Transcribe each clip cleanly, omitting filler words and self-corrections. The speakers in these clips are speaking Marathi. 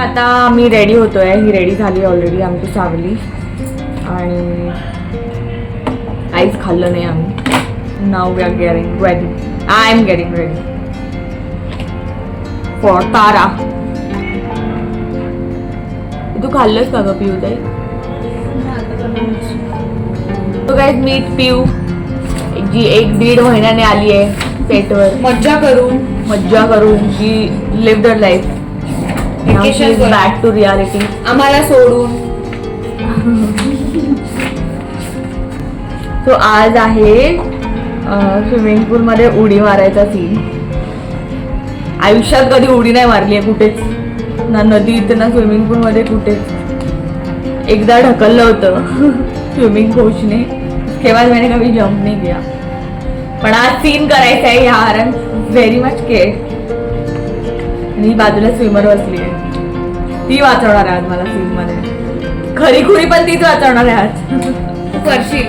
आता आम्ही रेडी होतोय. ही रेडी झाली ऑलरेडी आमची सावली. आणि काहीच खाल्लं नाही आम्ही. Now we are getting ready. I am getting ready for Tara. तू खाल्लंस का ग पिऊ ताई? तो काय मीठ पिऊ जी 1-1.5 महिन्याने आली आहे पेटवर. मज्जा करून जी लिव्ह दर लाईफ. बॅक टू रियालिटी आम्हाला सोडून. सो आज आहे स्विमिंग पूल मध्ये उडी मारायचा सीन. आयुष्यात कधी उडी नाही मारली आहे कुठेच, ना नदीत ना स्विमिंग पूल मध्ये कुठेच. एकदा ढकललं होतं स्विमिंग कोचने, उसके बाद मैंने कभी जंप नहीं किया. पण आज सीन करायचा आहे यार. I am very much care. आणि बाजूला स्विमर बसली आहे, ती वाचवणार आहे आज मला सीन मध्ये. खरी खुरी पण तीच वाचवणार आहे आज. तू करशील.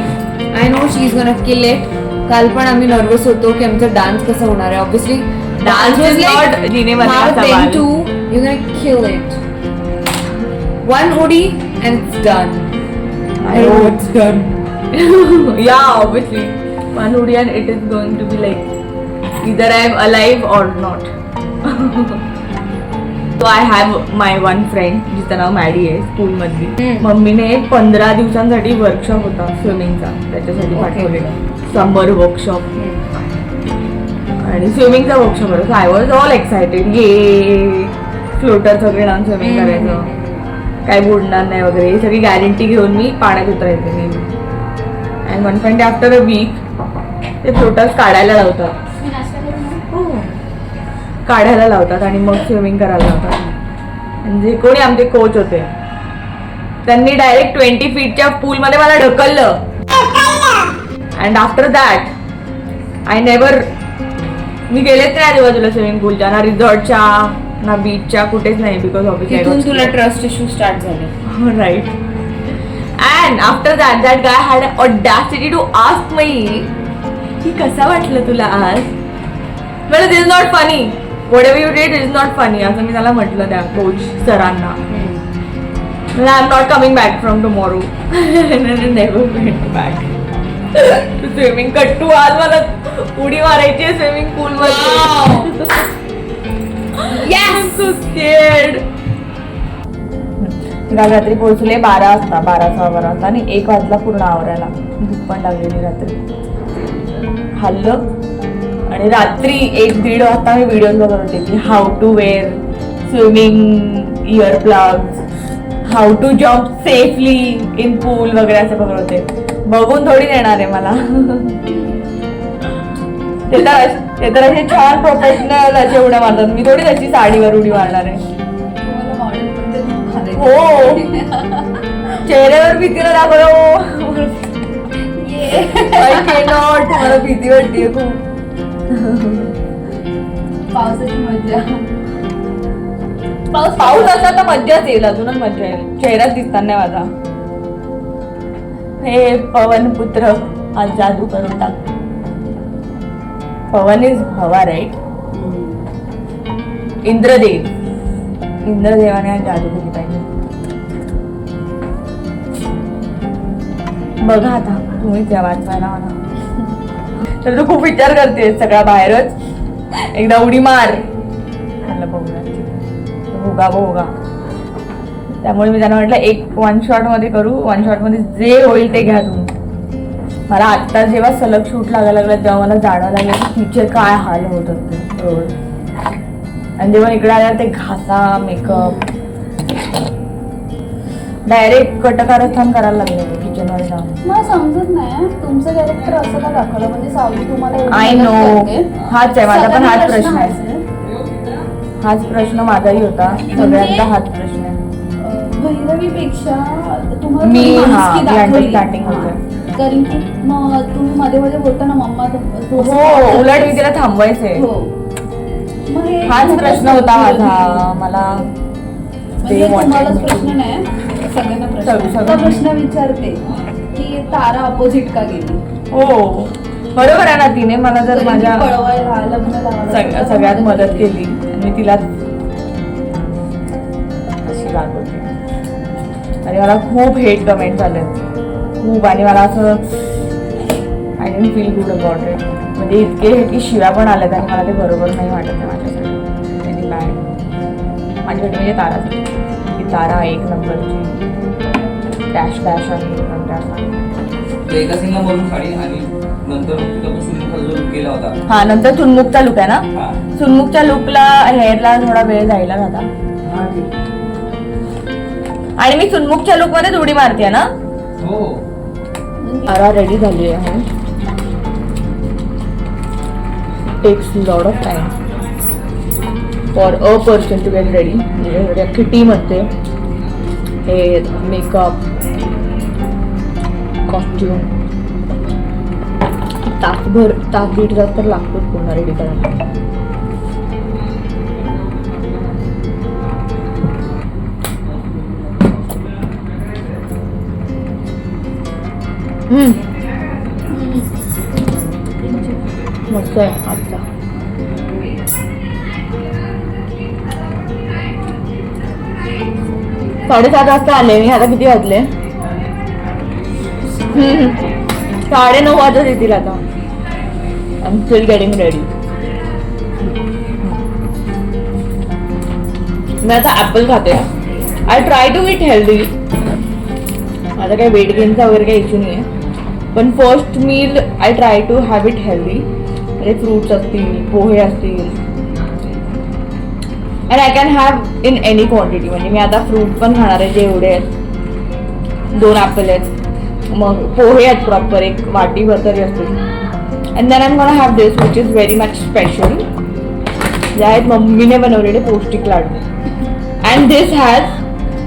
I know she is gonna kill it. काल पण आम्ही नर्वस होतो की आमचा डान्स कसा होणार आहे. ऑब्विसली डान्स इज नॉट जीने वाला सवाल. To you gonna kill it. One उडी and it's done. I know it's done. Yeah, obviously. One Udi and it is going to be like either I am alive or not. So I have my one friend जिचं नाव मॅडी आहे स्कूल मधली. मम्मीने 15 दिवसांसाठी वर्कशॉप होता स्विमिंगचा त्याच्यासाठी पाठवलेला. समर वर्कशॉप आणि स्विमिंगचा वर्कशॉप होता. I was all excited. ये फ्लोटर वगैरे लावून स्विमिंग करायचं, काय बुडणार नाही वगैरे, ही सगळी गॅरंटी घेऊन मी पाण्यात उतरायचे नेहमी. And one point after a week ते फ्लोटर्स काढायला लावतात. काढायला लावतात आणि मग स्विमिंग करायला लावतात. म्हणजे कोणी आमचे कोच होते त्यांनी डायरेक्ट 20 फीटच्या पूलमध्ये मला ढकललं. And after that I never, मी गेलेच नाही आजूबाजूला स्विमिंग पूलच्या, ना रिसॉर्टच्या ना बीचच्या, कुठेच नाही. बिकॉज ऑब्विसली तुला ट्रस्ट इश्यू स्टार्ट झाले. Right. And after that that guy had audacity to ask me की कसं वाटलं तुला आज. म्हणजे this is not funny. Whatever you did is not funny असं मी त्याला म्हटलं त्या कोच सरांना. I am not coming back from tomorrow. Never went back to swimming. कट्टू आज मला उडी मारायची आहे स्विमिंग पूल मध्ये. Yes! So scared. काल रात्री पोहोचले 12 वाजता, 12-12 वाजता आणि 1 वाजला पूर्ण आवरायला. भूक पण लागलेली रात्री. खाल्लं आणि रात्री 1-1.5 वाजता मी व्हिडिओ बघत होते की how to wear swimming ear plugs, how to jump safely in pool वगैरे असं बघत होते. बघून थोडी देणार आहे मला. ते तर असे छान प्रोफेशनल असे उड्या मारतात. मी थोडी त्याची साडीवर उडी मारणार आहे. हो, चेहऱ्यावर भीतीला दाखवलं. नॉट मला भीती वाटते खूप. पावसाची मज्जा. पाऊस असला तर मज्जाच येईल, अजूनच मज्जा येईल. चेहराच दिसणार नाही माझा. हे पवन पुत्र आज जादू करून टाक. पवन इज हवा राईट. इंद्रदेवाने आज जादू केली पाहिजे. बघा आता तुम्ही त्या वाचवायला मला. तर तू खूप विचार करते सगळा बाहेरच. एकदा उडी मार भोगा. त्यामुळे मी त्यांना म्हटलं एक 1 शॉट मध्ये करू. 1 शॉट मध्ये जे होईल ते घ्या तुम्ही. मला आत्ता जेव्हा सलग शूट लागायला लागला तेव्हा मला जाणवं लागलं की तिचे काय हाल होत असते रोज. आणि जेव्हा इकडे आल्यावर ते घासा मेकअप डायरेक्ट कटकारस्थान करायला लागले किचन मध्ये जाऊन. मला समजत नाही तुमचं कॅरेक्टर असं का दाखवलं. म्हणजे सावली तुम्हाला आय नो. हाच आहे माझा पण हाच प्रश्न आहे. हाच प्रश्न माझाही होता. सगळ्यांचा हाच प्रश्न आहे. भैरवीपेक्षा मी तुम्हाला स्टार्टिंग होते. कारण की मग तुम्ही मध्ये मध्ये बोलता ना मम्मा हो, उलट मी तिला थांबवायचे. हो, मग हे हाच प्रश्न होता माझा. मला म्हणजे तुम्हालाच प्रश्न नाही सगळ्यांना प्रश्न. प्रश्न विचारते की तारा अपोजिट का गेली. हो बरोबर आहे ना. तिने मला जर माझ्या पळवायला लग्न लावायला सगळ्यात मदत केली आणि मी तिला आणि मला खूप हेट कमेंट झाले खूप, आणि मला असं I don't feel good about it. म्हणजे इतके शिव्या पण आल्यात आणि मला ते बरोबर नाही वाटत आहे माझ्यासाठी. व्हेरी बॅड माझ्यासाठी. म्हणजे तारासाठी, ती तारा एक नंबरची डॅश डॅश आहे. एका सिंगला मरून साडी आणि नंतर तिथं सुनमुखचा जो लुक केला होता. हा, नंतर चुनमुखचा लुक आहे ना. हा. चुनमुखच्या लुकला हेअरला थोडा वेळ जायला होता. हा, ठीक. आणि मी चुनमुखच्या लुक मध्ये उडी मारते ना. हो. तारा रेडी झाली आहे. Takes lot of time for a person to get ready. म्हणजे अख्खी टीम असते. Hair, makeup, costume. तास दीड तास तर लागतोच पूर्ण रेडी करायला. मस्त आहे आजचा. साडेसात वाजता आले मी. आता किती वाजले? 9:30 वाजत येतील आता. I am still getting ready. मी आता ऍपल खाते. I try to eat healthy. माझा काही वेट गेनचा वगैरे काही इश्यू नाही आहे, पण first meal I try to have it healthy. म्हणजे फ्रूट्स असतील, पोहे असतील, and I can have in any quantity. म्हणजे मी आता फ्रूट पण खाणार आहे, जे एवढे आहेत. 2 ॲपल आहेत, मग पोहे आहेत प्रॉपर एक वाटीभर तरी असतील. And then I am gonna have this which is very much special. जे आहेत मम्मीने बनवलेले पौष्टिक लाडू. And this has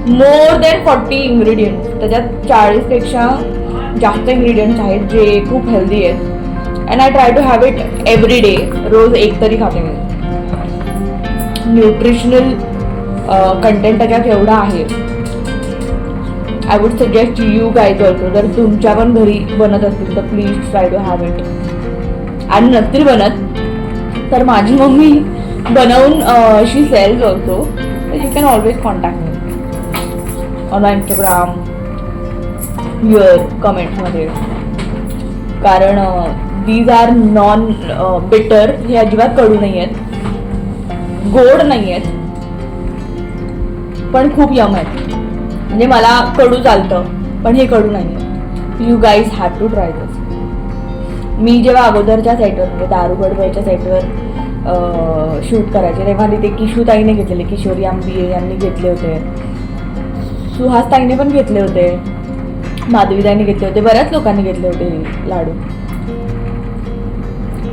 more than 40 ingredients. त्याच्यात 40पेक्षा जास्त इंग्रेडियंट्स आहेत जे खूप हेल्दी आहेत. And I try to have it every day. रोज एक तरी खाते मी. न्यूट्रिशनल कंटेंट त्याच्यात एवढा आहे. I would suggest you guys also, जर तुमच्या पण घरी बनत असतील तर please try to have it. आणि नसतील बनत तर माझी मम्मी बनवून she sells also, you can always contact me on Instagram, your कमेंट्समध्ये. कारण दीज आर नॉन बिटर. हे अजिबात कडू नाही आहेत, गोड नाही आहेत, पण खूप यम आहेत. म्हणजे मला कडू चालतं पण हे कडू नाही आहे. You guys have to try this. मी जेव्हा अगोदरच्या सेटवर म्हणजे दारूगडबाईच्या सेटवर शूट करायचे तेव्हा तिथे किशोताईने घेतलेले, किशोरी आंबिये यांनी घेतले होते, सुहास ताईने पण घेतले होते, माधवीताईने घेतले होते, बऱ्याच लोकांनी घेतले होते लाडू.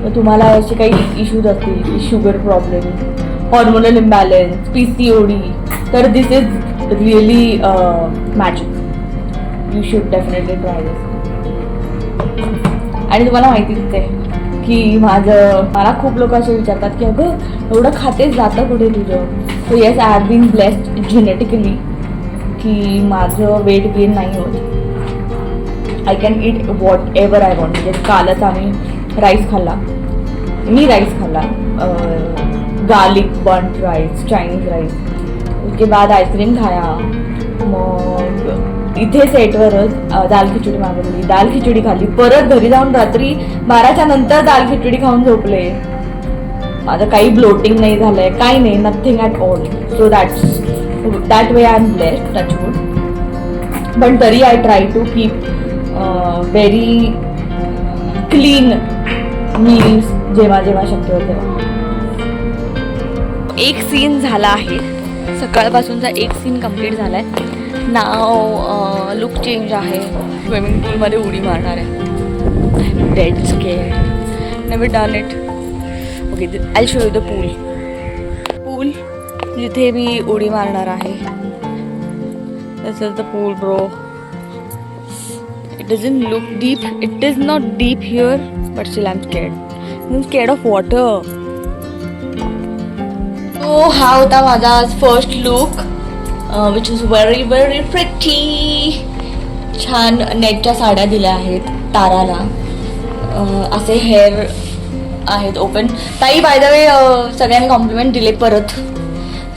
तर तुम्हाला असे काही इश्यूज असतील, sugar problem, hormonal imbalance, PCOD, तर this is really magic. You should definitely try this. आणि तुम्हाला माहितीच आहे की मला खूप लोक असे विचारतात की अगं एवढं खातेच जातं कुठे तुझं. So yes, I have been blessed genetically की माझं वेट गेन नाही होत. I can eat whatever I want. म्हणजे कालच आम्ही राईस खाल्ला, garlic burned rice, Chinese rice. उसके बाद आइसक्रीम खाया. मग इथे सेटवरच दाल खिचडी मागवली, दाल खिचडी खाल्ली. परत घरी जाऊन रात्री 12च्या नंतर दाल खिचडी खाऊन झोपले. माझं काही ब्लोटिंग नाही झालंय, काही नाही, nothing at all. So that way I am blessed, touch wood. पण तरी I try to keep very clean meals जेव्हा जेव्हा शक्य होते. एक सीन झाला आहे, सकाळपासूनचा एक सीन कंप्लीट झाला आहे. नाव लुक चेंज आहे. स्विमिंग पूलमध्ये उडी मारणार आहे. I am dead scared, never done it. Okay, I show you the pool जिथे मी उडी मारणार आहे. This is the pool bro. It doesn't look deep, it is not deep here, but still I am scared. I am scared of water. तो हा होता माझा first look, which is very very pretty. छान नेटच्या साड्या दिल्या आहेत ताराला. असे हेअर आहेत ओपन. ताई बाय द वे सगळ्यांनी कॉम्प्लिमेंट दिले परत.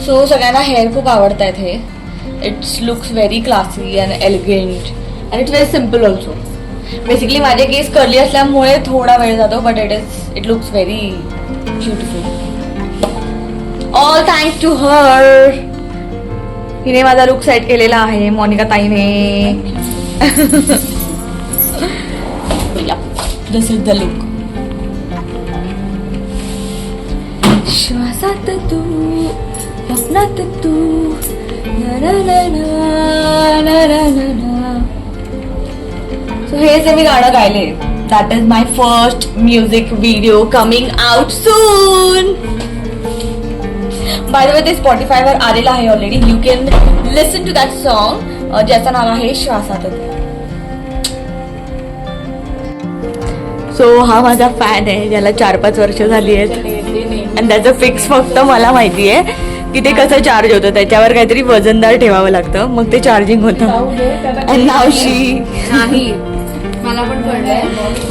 सो सगळ्यांना हेअर खूप आवडत आहेत हे. It's looks very classy and elegant and it's very simple also. Basically माझे केस कर्ली असल्यामुळे थोडा वेळ जातो, but it looks very beautiful. All thanks to her. हिने माझा लुक सेट केलेला आहे, मोनिका ताईने. This is the look. श्वासात तू, स्वप्नात तू, ना ना ना ना ना ना ना ना. सो हे जे मी गाणं गायले, that is my first music video coming out soon. By the way ते स्पॉटिफायवर आलेलं आहे already. You can listen to that song, ज्याचं नाव आहे श्वासात. सो हा माझा फॅन आहे, ज्याला 4-5 वर्ष झाली आहेत, आणि त्याचं फिक्स फक्त मला माहिती आहे की ते कसं चार्ज होतं. त्याच्यावर काहीतरी वजनदार ठेवावं लागतं, मग ते चार्जिंग होतं. And now she- नाही मला पण कळलंय.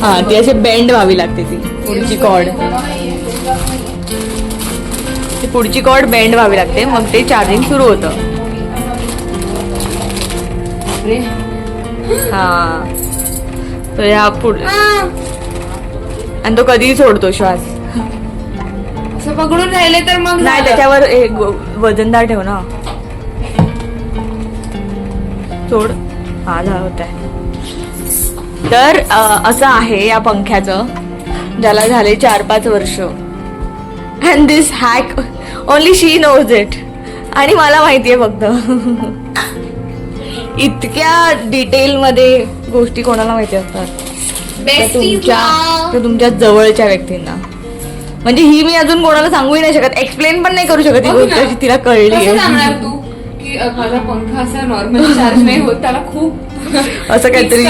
हा, ती अशी बेंड व्हावी लागते, ती पुढची कॉर्ड. ती पुढची कॉर्ड बेंड व्हावी लागते, मग ते चार्जिंग सुरू होतं. हा, तर ह्या पुढे, आणि तो कधीही सोडतो श्वास. असं पकडून राहिले तर मग नाही, त्याच्यावर वजनदार ठेव ना. सोड. हा, झालं होत आहे. तर असं आहे या पंख्याचं, ज्याला झाले 4-5 वर्ष. And this hack only she knows it, आणि मला माहितीये फक्त. इतक्या डिटेलमध्ये गोष्टी कोणाला माहिती असतात? त्या तुमच्या जवळच्या व्यक्तींना. म्हणजे ही मी अजून कोणाला सांगूही नाही शकत, एक्सप्लेन पण नाही करू शकत ही गोष्ट अशी तिला कळली कसं आहे. सांगणार तू की माझा पंखा असा नॉर्मली चार्ज नाही होत, त्याला खूप असं काहीतरी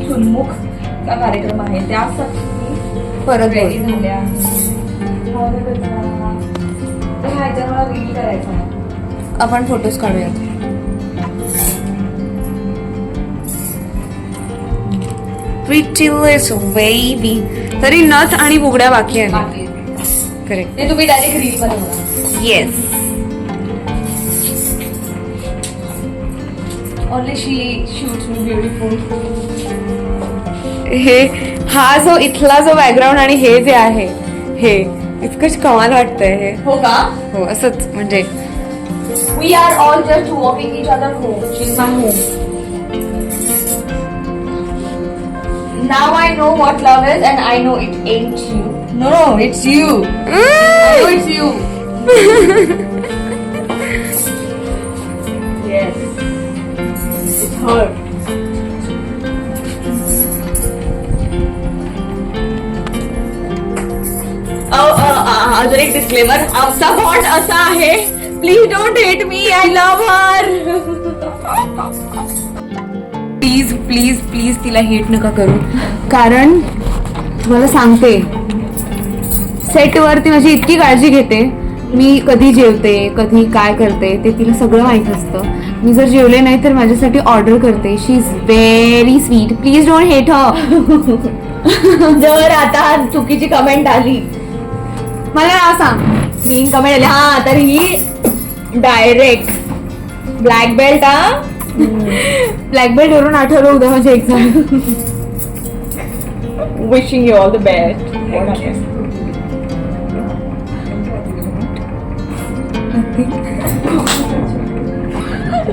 सुन्मुख का कार्यक्रम आहे, त्यासाठी परत रेडी झाल्या. ह्याच्यावर मला रील करायचं आहे. आपण फोटोज काढूयात. Pretty little baby. तरी नथ आणि बुगड्या बाकी आहे. करेक्ट. ते तुम्ही डायरेक्ट रील मध्ये बघा. येस. ओनली शी शूट्स मी ब्युटिफुल. हे हा जो इथला जो बॅकग्राऊंड आणि हे जे आहे हे इतकंच कमाल वाटतंय हे. हो का? हो असंच म्हणजे We are all just walking each other home. She's my home. Now I know what love is, and I know it ain't you. No, it's you. I know it's you. Yes. It's her. अजून एक डिस्क्लेमर, आमचा बॉन्ड असा आहे, please don't hate me, I love her. Please please please तिला हेट नका करू, कारण तुम्हाला सांगते सेटवरती माझी इतकी काळजी घेते. मी कधी जेवते, कधी काय करते ते तिला सगळं माहीत असतं. मी जर जेवले नाही तर माझ्यासाठी ऑर्डर करते. She is very sweet. Please don't hate her. जर आता चुकीची कमेंट आली, मला ना सांग. मीन कमेंट आली, हा, तर ही डायरेक्ट ब्लॅक बेल्ट. हा, ब्लॅक बेल्ट वरून आठवलं उद्या माझी exam. Wishing you all the best.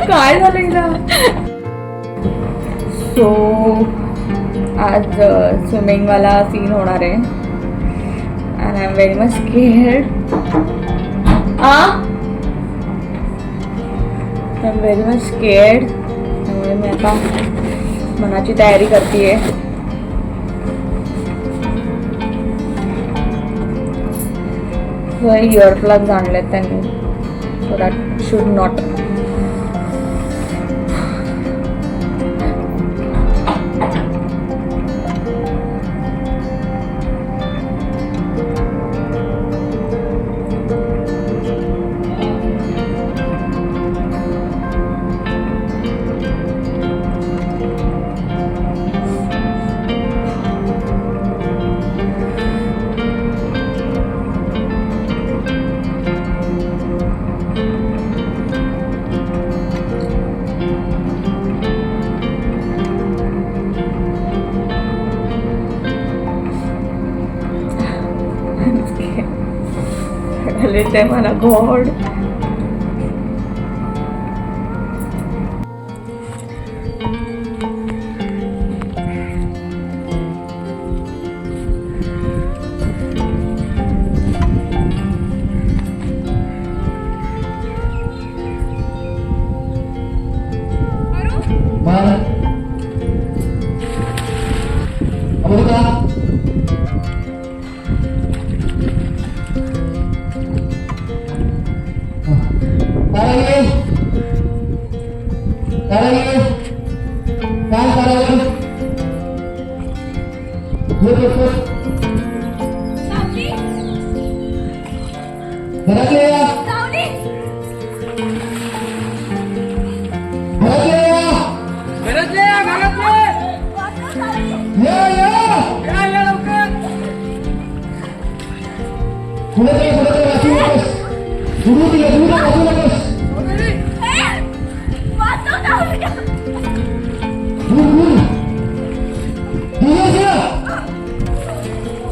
काय झालं? सो आज स्विमिंग वाला सीन होणार आहे, and I'm very much scared. I'm very much scared. त्यामुळे मी आता मनाची तयारी करतेय. इयर प्लग्स आणलेत त्यांनी, so that should not. Smell येते मला गॉड.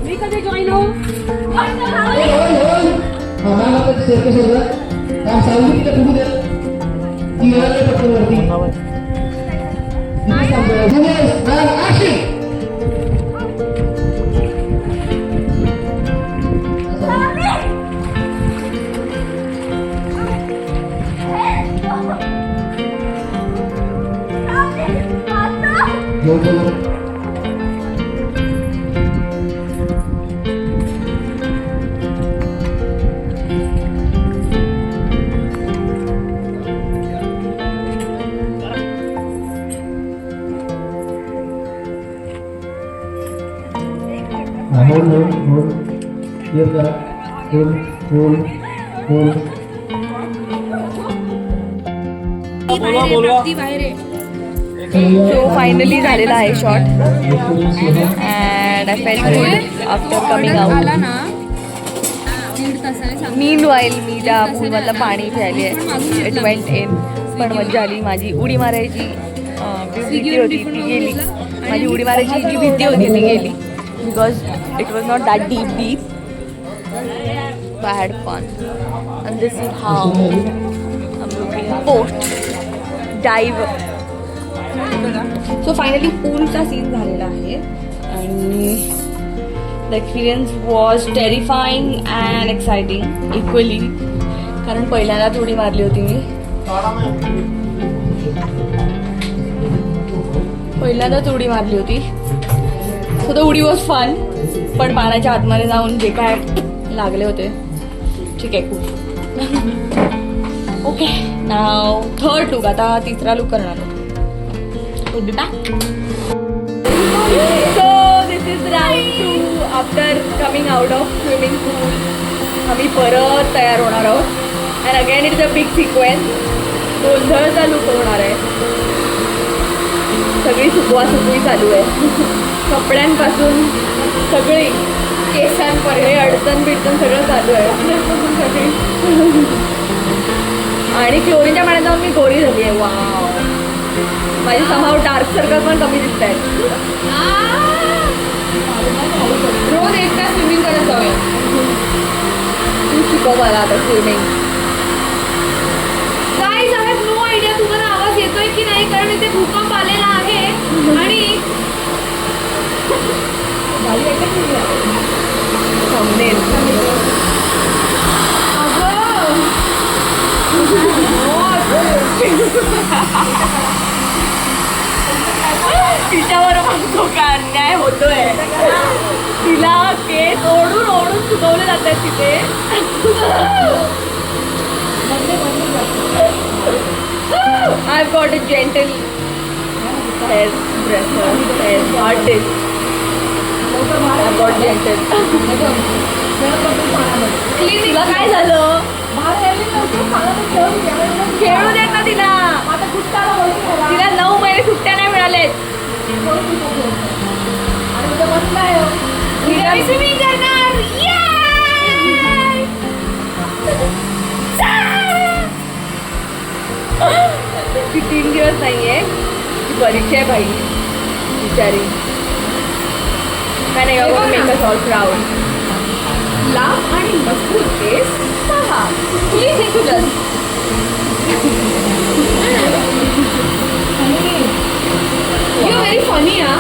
मी कधी जॉईन हो. सो फायनली झालेला आहे shot and I felt good after coming out. Meanwhile मी त्या पूलमधलं पाणी प्यायली आहे. It went in. पण मजा आली. माझी उडी मारायची भीती होती ती गेली. माझी उडी मारायची जी भीती होती ती गेली because it was not that deep. I had fun and this is how I'm looking post dive. So finally पूलचा सीन झालेला आहे आणि the experience was terrifying and exciting equally कारण पहिल्यांदाच उडी मारली होती मी. पहिल्यांदाच उडी मारली होती. सो द उडी वॉज फन. पण पाण्याच्या आतमध्ये जाऊन जे काय लागले होते ठीक आहे खूप. Okay now third look. आता तिसरा लुक करणार आहोत. So this is round 2 after coming out of swimming pool. आम्ही परत तयार होणार आहोत and again it is a big sequence. गोंधळचा लुक होणार आहे. सगळी सुकवासुकवी चालू आहे. कपड्यांपासून सगळी केसांपर्यंत अडचण बिडचण सगळं चालू आहे. आणि क्लोरीनच्या पाण्यात जाऊन मी गोरी झाली आहे. वाव. माझी समाव डार्क सर्कल पण कमी दिसत आहेत. रोज एक तास स्विमिंग करत जाऊया. तू शिकव मला आता swimming. Guys I have no idea तुम्हाला आवाज येतोय की नाही कारण इथे भूकंप आलेला आहे आणि तिच्यावर म्हणतो का अन्याय होतोय. तिला केस ओढून ओढून सुकवले जातात तिथे. I've got a gentle hair dresser, hair artist. I've got gentle. तिला काय झालं? खेळू देत ना तिला. तिला 9 महिने सुट्ट्या नाही मिळालेत. तिला स्विमिंग करणार. ती 3 दिवस नाहीये. ती परीक्षा आहे भाई बिचारी. काय नाही मेक अस ऑल प्राऊड. लाभ आणि मजबूत केस. यू व्हेरी फनी हा.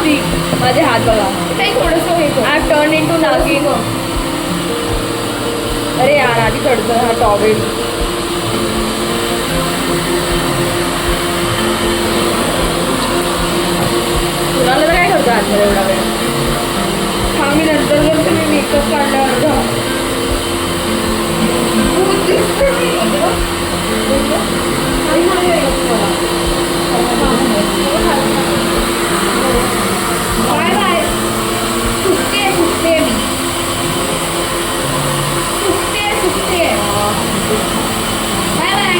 माझे हात बघा. काही थोडंसं हे कर. आय टर्न इन टू नागिन. अरे यार आधी चढतोय हा टॉवेल. कुणाला तर काय करतो आजमध्ये एवढा वेळ. हा मी नंतर जर तुम्ही मेकअप काढल्यावर जा. Bye bye. सुटते मी. सुटते. Bye bye.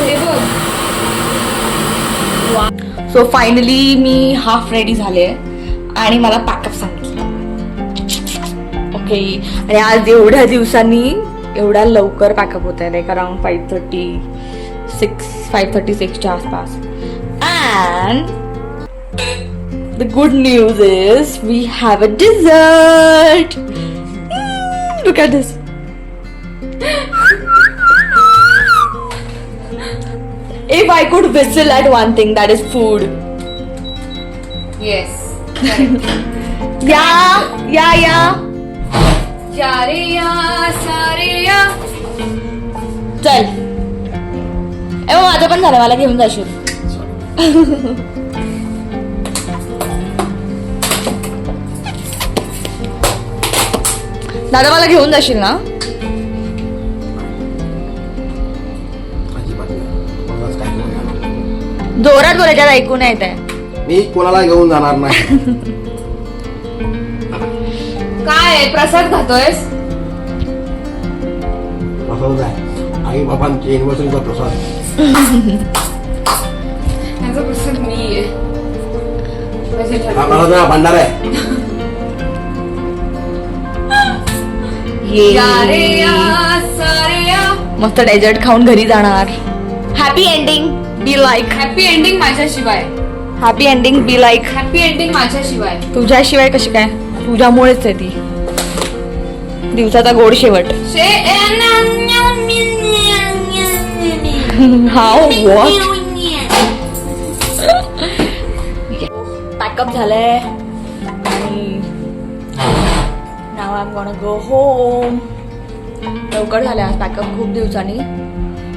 हे बघ. सो फायनली मी हाफ रेडी झाले आणि मला पॅकअप सांगितलं. ओके. आणि आज एवढ्या दिवसांनी एवढ्या लवकर पॅकअप होत आहे लाईक अराउंड 5:36च्या आसपास. And the good news is we have a dessert. Look at this. If I could whistle at one thing, that is food. Yes. Yeah. चारे या सारे या. चल. मग माझं पण झालं, मला घेऊन जाशील. दादा मला घेऊन जाशील ना. जोरात बोलायच्यात ऐकून येत आहे. मी कोणाला घेऊन जाणार नाही. काय प्रसाद खातोयस? प्रसाद आहे आई बाबांची एनिव्हर्सरीचा प्रसाद. माझा प्रसाद मी हा मला भांडार आहे. मस्त डेझर्ट खाऊन घरी जाणार. Happy ending be like. Happy ending माझ्याशिवाय. Happy ending be like. Happy ending माझ्याशिवाय. तुझ्याशिवाय कशी काय. तुझ्यामुळेच आहे ती. दिवसाचा गोड शेवट. How what. पॅकअप झालंय आणि now I am gonna go home. लवकर झाले आज पॅकअप खूप दिवसांनी.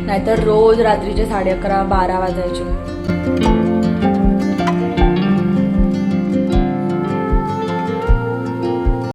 नाहीतर रोज रात्रीचे 11:30-12 वाजायचे.